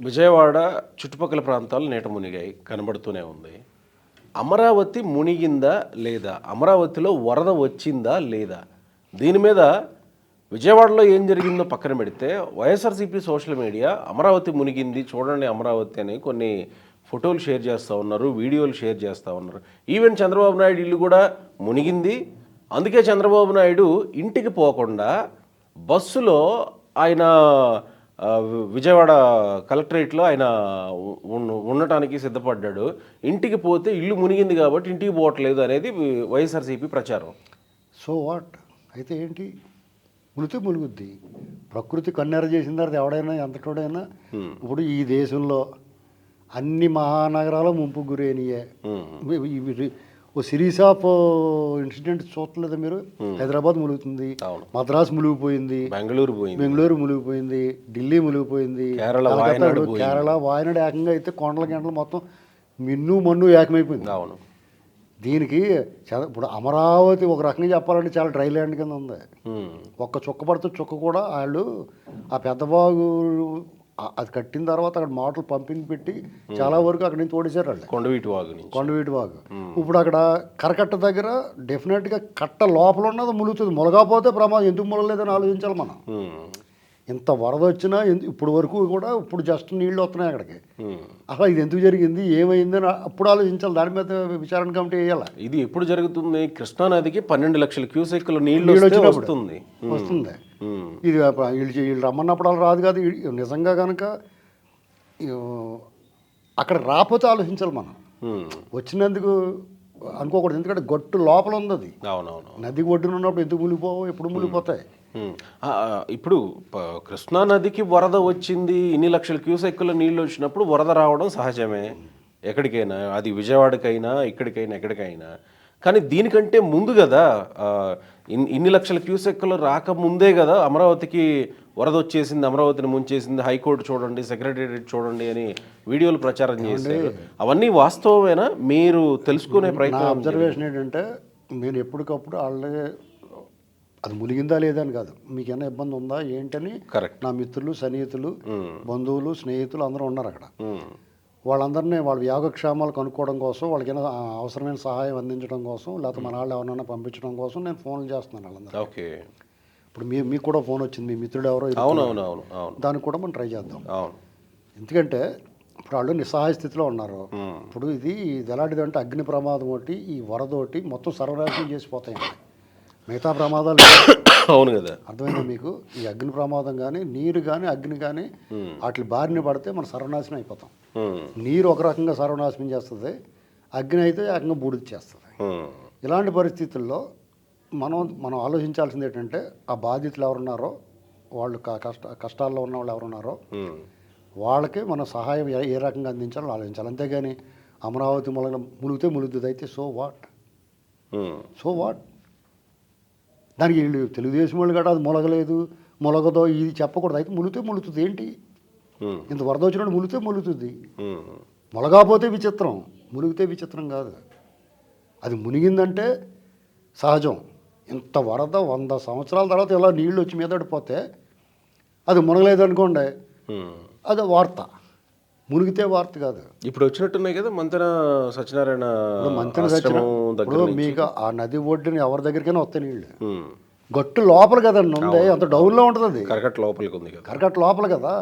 విజయవాడ చుట్టుపక్కల ప్రాంతాలు నీట మునిగాయి కనబడుతూనే ఉంది. అమరావతి మునిగిందా లేదా? అమరావతిలో వరద వచ్చిందా లేదా? దీని మీద విజయవాడలో ఏం జరిగిందో పక్కన పెడితే వైఎస్ఆర్సీపీ సోషల్ మీడియా అమరావతి మునిగింది చూడండి అమరావతి అని కొన్ని ఫోటోలు షేర్ చేస్తూ ఉన్నారు, వీడియోలు షేర్ చేస్తూ ఉన్నారు. ఈవెన్ చంద్రబాబు నాయుడు ఇల్లు కూడా మునిగింది. అందుకే చంద్రబాబు నాయుడు ఇంటికి పోకుండా బస్సులో ఆయన విజయవాడ కలెక్టరేట్లో ఆయన ఉండటానికి సిద్ధపడ్డాడు. ఇంటికి పోతే ఇల్లు మునిగింది కాబట్టి ఇంటికి పోవట్లేదు అనేది వైఎస్ఆర్సీపీ ప్రచారం. సో వాట్ అయితే ఏంటి, మునితే ములుగుద్ది. ప్రకృతి కన్నెర చేసిన తర్వాత ఎవడైనా ఎంతటోడైనా ఇప్పుడు ఈ దేశంలో అన్ని మహానగరాలు ముంపు గురైనయే. ఓ సిరీస్ ఆఫ్ ఇన్సిడెంట్స్ చూడలేదా మీరు? హైదరాబాద్ ములుగుతుంది, మద్రాసు మునిగిపోయింది, బెంగళూరు మునిగిపోయింది, ఢిల్లీ మునిగిపోయింది, కేరళ వాయనాడు ఏకంగా అయితే కొండల గంటలు మొత్తం మిన్ను మన్ను ఏకమైపోయింది. అవును. దీనికి ఇప్పుడు అమరావతి ఒక రకంగా చెప్పాలంటే చాలా డ్రై ల్యాండ్ కింద ఉంది. ఒక్క చుక్క పడితే చుక్క కూడా వాళ్ళు ఆ పెద్దబాగు అది కట్టిన తర్వాత అక్కడ మోటార్లు పంపింగ్ పెట్టి చాలా వరకు అక్కడి నుంచి తోడేశారు వాళ్ళు. కొండవీటి వాగు ఇప్పుడు అక్కడ కరకట్ట దగ్గర డెఫినెట్గా కట్ట లోపల ఉన్నది ములుగుతుంది. ములగకపోతే ప్రమాదం, ఎందుకు ములగలేదని ఆలోచించాలి మనం. ఇంత వరద వచ్చినా ఇప్పుడు వరకు కూడా ఇప్పుడు జస్ట్ నీళ్ళు వస్తున్నాయి అక్కడికి. అసలు ఇది ఎందుకు జరిగింది, ఏమైంది అని అప్పుడు ఆలోచించాలి. దాని మీద విచారణ కమిటీ వేయాలి. ఇది ఎప్పుడు జరుగుతుంది? కృష్ణానదికి 12 లక్షల క్యూసెక్ల నీళ్ళు వస్తుంది. ఇది వీళ్ళు రమ్మన్నప్పుడు అలా రాదు కాదు. నిజంగా కనుక అక్కడ రాకపోతే ఆలోచించాలి మనం. వచ్చినందుకు అనుకోకూడదు, ఎందుకంటే గట్టు లోపల ఉంది అది. నది ఒడ్డున ఉన్నప్పుడు ఎందుకు మునిగిపోవు, ఎప్పుడు మునిగిపోతాయి. ఇప్పుడు కృష్ణానదికి వరద వచ్చింది, ఇన్ని లక్షల క్యూసెక్కుల నీళ్ళు వచ్చినప్పుడు వరద రావడం సహజమే ఎక్కడికైనా, అది విజయవాడకైనా ఇక్కడికైనా ఎక్కడికైనా. కానీ దీనికంటే ముందు కదా, ఇన్ని లక్షల క్యూసెక్కులు రాకముందే కదా అమరావతికి వరద వచ్చేసింది, అమరావతిని ముంచేసింది, హైకోర్టు చూడండి, సెక్రటేరియట్ చూడండి అని వీడియోలు ప్రచారం చేశారు. అవన్నీ వాస్తవమేనా? మీరు తెలుసుకునే ప్రయత్నం. అబ్జర్వేషన్ ఏంటంటే నేను ఎప్పటికప్పుడు వాళ్ళే అది మునిగిందా లేదా అని కాదు, మీకేమైనా ఇబ్బంది ఉందా ఏంటని నా మిత్రులు, సన్నిహితులు, బంధువులు, స్నేహితులు అందరూ ఉన్నారు అక్కడ. వాళ్ళందరినీ వాళ్ళ యోగక్షేమాలు కనుక్కోవడం కోసం, వాళ్ళకైనా అవసరమైన సహాయం అందించడం కోసం, లేకపోతే మన వాళ్ళు ఎవరైనా పంపించడం కోసం నేను ఫోన్లు చేస్తున్నాను వాళ్ళందరూ. ఓకే. ఇప్పుడు మీకు కూడా ఫోన్ వచ్చింది, మీ మిత్రుడు ఎవరో, దానికి కూడా మనం ట్రై చేద్దాం. ఎందుకంటే ఇప్పుడు వాళ్ళు నిస్సహాయ స్థితిలో ఉన్నారు. ఇప్పుడు ఇది ఎలాంటిది అంటే అగ్ని ప్రమాదం ఒకటి, ఈ వరద ఒకటి మొత్తం సర్వనాశనం చేసిపోతాయి. మిగతా ప్రమాదాలు అవును కదా, అర్థమైందా మీకు? ఈ అగ్ని ప్రమాదం కానీ, నీరు కానీ, అగ్ని కానీ వాటి బారిన పడితే మనం సర్వనాశనం అయిపోతాం. నీరు ఒక రకంగా సర్వనాశనం చేస్తుంది, అగ్ని అయితే ఏకంగా బూడిద చేస్తుంది. ఇలాంటి పరిస్థితుల్లో మనం ఆలోచించాల్సింది ఏంటంటే ఆ బాధితులు ఎవరున్నారో, వాళ్ళు కష్టాల్లో ఉన్న వాళ్ళు ఎవరున్నారో వాళ్ళకి మనం సహాయం ఏ రకంగా అందించాలో ఆలోచించాలి. అంతేగాని అమరావతి మునిగితే ములుగుతుంది అయితే సో వాట్ దానికి వీళ్ళు తెలుగుదేశం వాళ్ళు కూడా అది మొలగదో ఇది చెప్పకూడదు. అయితే ములుగుతుంది ఏంటి, ఇంత వరద వచ్చినప్పుడు ములుగుతుంది. మొలగకపోతే విచిత్రం, మునిగితే విచిత్రం కాదు. అది మునిగిందంటే సహజం. ఇంత వరద 100 సంవత్సరాల తర్వాత ఇలా నీళ్ళు వచ్చి మీద పడిపోతే అది మునగలేదు అనుకోండి, అది వార్త. మునిగితే వార్త కాదు. ఇప్పుడు వచ్చినట్టున్నాయి కదా మంతెన సత్యనారాయణ, ఇప్పుడు మీకు ఆ నది ఒడ్డుని ఎవరి దగ్గరికైనా వస్తాయి నీళ్ళు. గట్టు లోపల కదండి ఉంది, అంత డౌన్లో ఉంటుంది. అది కరకట్ట లోపలికి ఉంది, కరకట్ట లోపల కదా.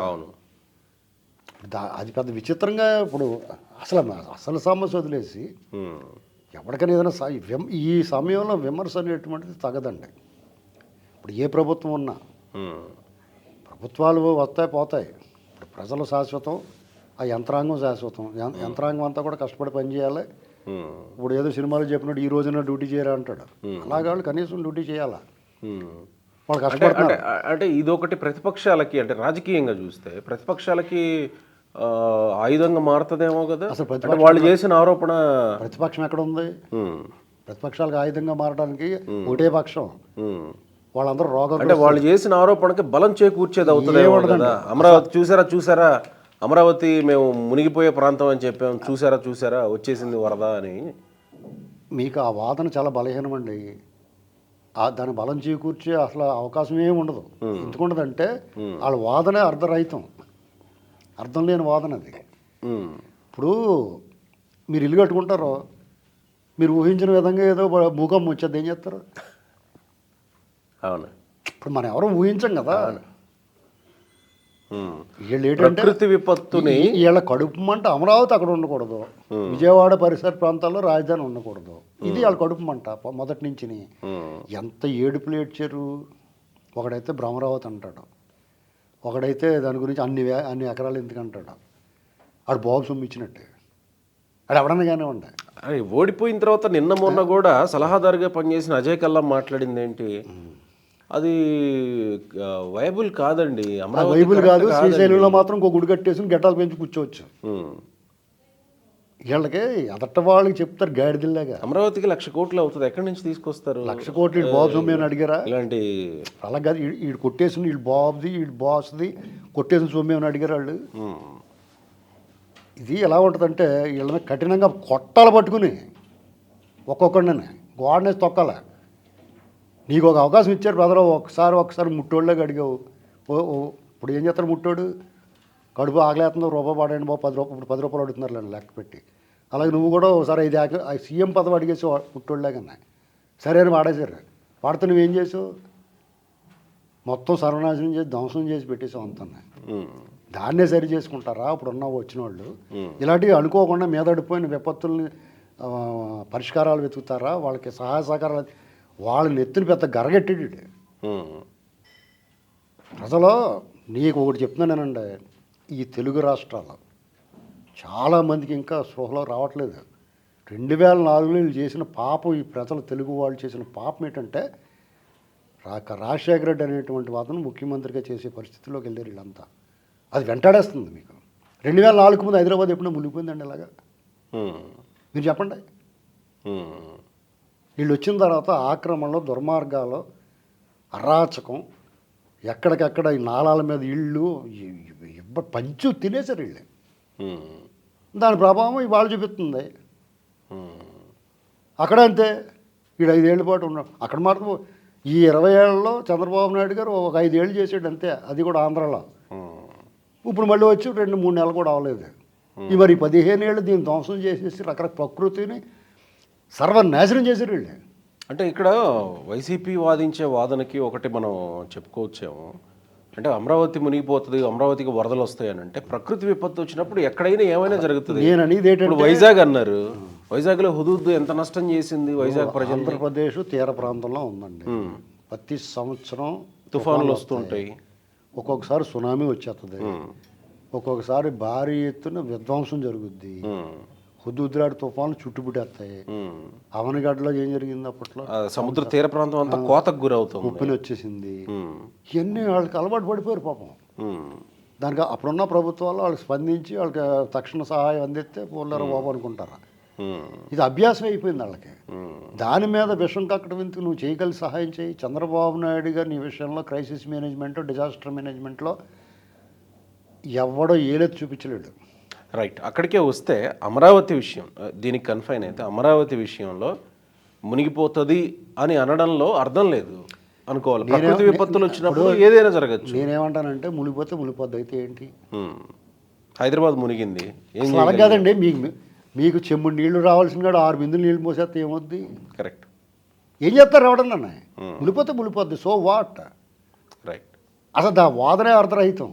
అది పెద్ద విచిత్రంగా ఇప్పుడు అసలు సమస్య వదిలేసి ఎవరికైనా ఏదైనా ఈ సమయంలో విమర్శ అనేటువంటిది తగదండి. ఇప్పుడు ఏ ప్రభుత్వం ఉన్నా ప్రభుత్వాలు వస్తాయి పోతాయి. ఇప్పుడు ప్రజలు శాశ్వతం, ఆ యంత్రాంగం శాశ్వతం. యంత్రాంగం అంతా కూడా కష్టపడి పనిచేయాలి. ఇప్పుడు ఏదో సినిమాలు చెప్పినట్టు ఈ రోజున డ్యూటీ చేయరా అంటాడు. అలాగే వాళ్ళు కనీసం డ్యూటీ చేయాలా, వాళ్ళు కష్టపడతారు. అంటే ఇదొకటి ప్రతిపక్షాలకి, అంటే రాజకీయంగా చూస్తే ప్రతిపక్షాలకి ఆయుధంగా మారుతుందేమో కదా. అసలు వాళ్ళు చేసిన ఆరోపణ ప్రతిపక్షం ఎక్కడ ఉంది? ప్రతిపక్షాలకు ఆయుధంగా మారడానికి ఒకటే పక్షం, వాళ్ళందరూ రోగం. అంటే వాళ్ళు చేసిన ఆరోపణకి బలం చేకూర్చేది అవుతుంది కదా. అమరావతి చూసారా అమరావతి మేము మునిగిపోయే ప్రాంతం అని చెప్పాము, చూసారా వచ్చేసింది వరద అని. మీకు ఆ వాదన చాలా బలహీనమండి. దాని బలం చేకూర్చే అసలు అవకాశం ఏమి ఉండదు. ఎందుకుండదంటే వాళ్ళ వాదనే అర్ధరహితం. అర్థం లేని వాదన అది. ఉమ్. ఇప్పుడు మీరు ఇల్లు కట్టుకుంటారు, మీరు ఊహించిన విధంగా ఏదో భూకంపం వచ్చేది, ఏం చేస్తారు? అవును. ఇప్పుడు మనం ఎవరు ఊహించం కదా. ఉమ్. వీళ్ళు ఏంటంటే ప్రకృతి విపత్తుని వీళ్ళ కడుపు మంట అమరావతి అక్కడ ఉండకూడదు, విజయవాడ పరిసర ప్రాంతాల్లో రాజధాని ఉండకూడదు, ఇది వాళ్ళ కడుపు మంట మొదటి నుంచి. ఉమ్. ఎంత ఏడుపులు ఏడ్చారు. ఒకడైతే భ్రమరావతి అంటాడు, ఒకడైతే దాని గురించి అన్ని ఎకరాలు ఎందుకు అంటాడు. ఆడు బాబు సొమ్ము ఇచ్చినట్టే. అది ఎవడన్నా కానివ్వండి. అరే, ఓడిపోయిన తర్వాత నిన్న మొన్న కూడా సలహాదారుగా పనిచేసిన అజయ్ కల్లం మాట్లాడింది ఏంటి, అది వైబుల్ కాదండి, అమరావతి వైబుల్ correct కాదు. కాదండి. శ్రీశైలంలో మాత్రం ఇంకో గుడి కట్టేసి గెటాలు పెంచి కూర్చోవచ్చు. ఉమ్. వీళ్ళకి ఎదట వాళ్ళకి చెప్తారు గాడిదిల్లాగా. అమరావతికి 1,00,000 కోట్లు అవుతుంది, ఎక్కడి నుంచి తీసుకొస్తారు? 1,00,000 కోట్లు వీడు బాబు సొమ్ము అని అడిగారా? ఇలాంటి అలా కాదు, వీడు కొట్టేసిన వీడు బాబుది వీడు బాస్ది కొట్టేసిన సొమ్ము అని అడిగారు వాళ్ళు. ఉమ్. ఇది ఎలా ఉంటుందంటే వీళ్ళని కఠినంగా కొట్టాలు పట్టుకుని ఒక్కొక్కడిని గోడనేసి తొక్కాల. నీకు ఒక అవకాశం ఇచ్చారు బ్రదర్, ఒకసారి ముట్టోళ్ళగా అడిగావు. ఇప్పుడు ఏం చేస్తారు ముట్టోడు? కడుపు ఆగలేస్తుందో రూపాయి పడండి బాబు, 10 రూపాయలు, ఇప్పుడు 10 రూపాయలు అడుగుతున్నారు లెక్క పెట్టి. అలాగే నువ్వు కూడా ఒకసారి 5 సీఎం పదవి అడిగేసి ముట్టోళ్ళగానే సరే అని వాడేశారు. వాడితే నువ్వేం చేసావు? మొత్తం సర్వనాశనం చేసి ధ్వంసం చేసి పెట్టేసావు అంతా. ఉమ్. దాన్నే సరి చేసుకుంటారా ఇప్పుడున్న వచ్చిన వాళ్ళు? ఇలాంటివి అనుకోకుండా మీదడిపోయిన విపత్తుల్ని పరిష్కారాలు వెతుకుతారా? వాళ్ళకి సహాయ సహకారాలు వాళ్ళని ఎత్తుని పెద్ద గరగెట్టాడు. ఉమ్. అసలు నీకు ఒకటి చెప్తున్నానండి, ఈ తెలుగు రాష్ట్రాలు చాలామందికి ఇంకా స్పృహలో రావట్లేదు. 2004లో వీళ్ళు చేసిన పాపం, ఈ ప్రజలు తెలుగు వాళ్ళు చేసిన పాపం ఏంటంటే రాజశేఖర రెడ్డి అనేటువంటి వాదన ముఖ్యమంత్రిగా చేసే పరిస్థితిలోకి వెళ్ళారు వీళ్ళంతా. అది వెంటాడేస్తుంది మీకు. 2004 ముందు హైదరాబాద్ ఎప్పుడో మునిగిపోయిందండి ఇలాగా? మీరు చెప్పండి. వీళ్ళు వచ్చిన తర్వాత ఆక్రమణలో, దుర్మార్గాలు, అరాచకం, ఎక్కడికక్కడ ఈ నాలాల మీద ఇళ్ళు పంచు తినేసారు వీళ్ళు. దాని ప్రభావం ఇవాళ చూపిస్తుంది. అక్కడ అంతే. వీడు 5 ఏళ్ళ పాటు ఉన్నాడు అక్కడ. మాత్రం ఈ 20 ఏళ్ళలో చంద్రబాబు నాయుడు గారు ఒక 5 ఏళ్ళు చేసాడు అంతే, అది కూడా ఆంధ్రాలో. ఇప్పుడు మళ్ళీ వచ్చి 2-3 నెలలు కూడా అవ్వలేదు. ఈ మరి 15 ఏళ్ళు దీన్ని ధ్వంసం చేసేసి రకరకాల ప్రకృతిని సర్వనాశనం చేశారు వీళ్ళు. అంటే ఇక్కడ వైసీపీ వాదించే వాదనకి ఒకటి మనం చెప్పుకోవచ్చేమో, అంటే అమరావతి మునిగిపోతుంది, అమరావతికి వరదలు వస్తాయని. అంటే ప్రకృతి విపత్తు వచ్చినప్పుడు ఎక్కడైనా ఏమైనా జరుగుతుంది. నేను అనేది ఏంటంటే, వైజాగ్ అన్నారు, వైజాగ్లో హుదూద్ ఎంత నష్టం చేసింది వైజాగ్ ప్రజలు. ఆంధ్రప్రదేశ్ తీర ప్రాంతంలో ఉందండి. ప్రతి సంవత్సరం తుఫానులు వస్తుంటాయి, ఒక్కొక్కసారి సునామీ వచ్చేస్తుంది, ఒక్కొక్కసారి భారీ ఎత్తున విధ్వంసం జరుగుద్ది. హుదూద్రాడు తుఫాన్లు చుట్టుముట్టేస్తాయి. అవనగడ్డలో ఏం జరిగింది అప్పట్లో? సముద్ర తీర ప్రాంతం అంతా కోతకు గురవుతుంది, ఉప్పిని వచ్చేసింది. ఇవన్నీ వాళ్ళకి అలవాటు పడిపోయారు పాపం. దానికి అప్పుడున్న ప్రభుత్వాలు వాళ్ళకి స్పందించి వాళ్ళకి తక్షణ సహాయం అందిస్తే పోలేరు బాబు అనుకుంటారు. ఇది అభ్యాసం అయిపోయింది వాళ్ళకి. దాని మీద విషం కక్కడం ఎందుకు? నువ్వు చేయగలిగి సహాయం చేయి. చంద్రబాబు నాయుడు గారు నీ విషయంలో క్రైసిస్ మేనేజ్మెంట్, డిజాస్టర్ మేనేజ్మెంట్లో ఎవడో ఏలెత్తి చూపించలేడు. రైట్. అక్కడికే వస్తే అమరావతి విషయం, దీనికి కన్ఫైన్ అయితే అమరావతి విషయంలో మునిగిపోతుంది అని అనడంలో అర్థం లేదు అనుకోవాలి. ప్రకృతి విపత్తులు వచ్చినప్పుడు ఏదైనా జరగచ్చు. నేనేమంటానంటే మునిగిపోతే మునిగిపోద్ది అయితే ఏంటి? హైదరాబాద్ మునిగింది, ఏం అలా కాదండి. మీకు చెంబుడు నీళ్లు రావాల్సిన కాదు 6 బిందులు నీళ్ళు మోసేస్తే ఏమవుద్ది? కరెక్ట్. ఏం చేస్తారు ఎవడన్నా? మునిగిపోతే మునిగిపోద్ది, సో వాట్? రైట్. అసలు దా వాదనే అర్థరహితం.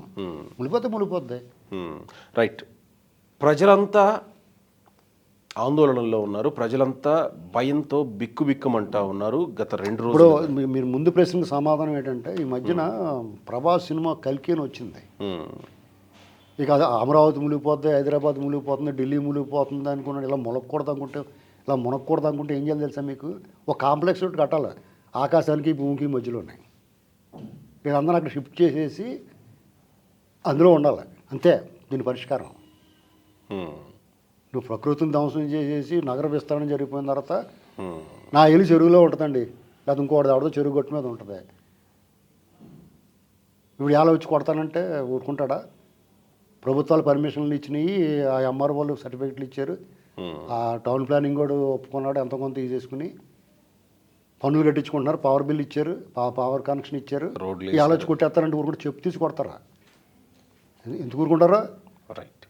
మునిగిపోతే మునిగిపోద్ది. రైట్. ప్రజలంతా ఆందోళనలో ఉన్నారు, ప్రజలంతా భయంతో బిక్కుబిక్కమంటా ఉన్నారు గత 2 రోజులు. ఇప్పుడు మీరు ముందు ప్రశ్నకు సమాధానం ఏంటంటే, ఈ మధ్యన ప్రభాస్ సినిమా కల్కి అని వచ్చింది. ఇక అది అమరావతి మునిగిపోద్ది, హైదరాబాద్ మునిగిపోతుంది, ఢిల్లీ మునిగిపోతుంది అనుకున్నాడు. ఇలా మునగకూడదు అనుకుంటే ఏం చేయాలి తెలుసా మీకు? ఒక కాంప్లెక్స్ ఒకటి కట్టాలి ఆకాశానికి భూమికి మధ్యలోనే. వీళ్ళందరూ అక్కడ షిఫ్ట్ చేసేసి అందులో ఉండాలి, అంతే దీని పరిష్కారం. నువ్వు ప్రకృతిని ధ్వంసం చేసేసి నగర విస్తరణ జరిగిపోయిన తర్వాత నా ఇల్లు చెరువులో ఉంటుందండి, లేదా ఇంకోటి ఆడదో చెరువు గట్టు మీద ఉంటుంది. ఇప్పుడు ఎలా వచ్చి కొడతానంటే ఊరుకుంటాడా? ప్రభుత్వాలు పర్మిషన్లు ఇచ్చినాయి, ఆ ఎంఆర్ వాళ్ళు సర్టిఫికెట్లు ఇచ్చారు, ఆ టౌన్ ప్లానింగ్ కూడా ఒప్పుకున్నాడు, ఎంతో కొంత తీసేసుకుని పన్నులు కట్టించుకుంటున్నారు, పవర్ బిల్ ఇచ్చారు, పవర్ కనెక్షన్ ఇచ్చారు. ఇలా వచ్చి కొట్టేస్తారంటే ఊరుకుంటే చెప్పు తీసి కొడతారా? ఎందుకు ఊరుకుంటారా?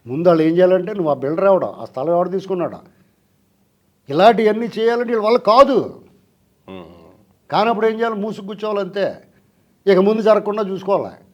ముందు వాళ్ళు ఏం చేయాలంటే నువ్వు ఆ బిల్డర్ ఎవడా, ఆ స్థలం ఎవడ తీసుకున్నాడా, ఇలాంటివన్నీ చేయాలంటే వీళ్ళ వల్ల కాదు. ఉమ్. కానప్పుడు ఏం చేయాలి, మూసుకు కూర్చోవాలంతే, ఇక ముందు జరగకుండా చూసుకోవాలి.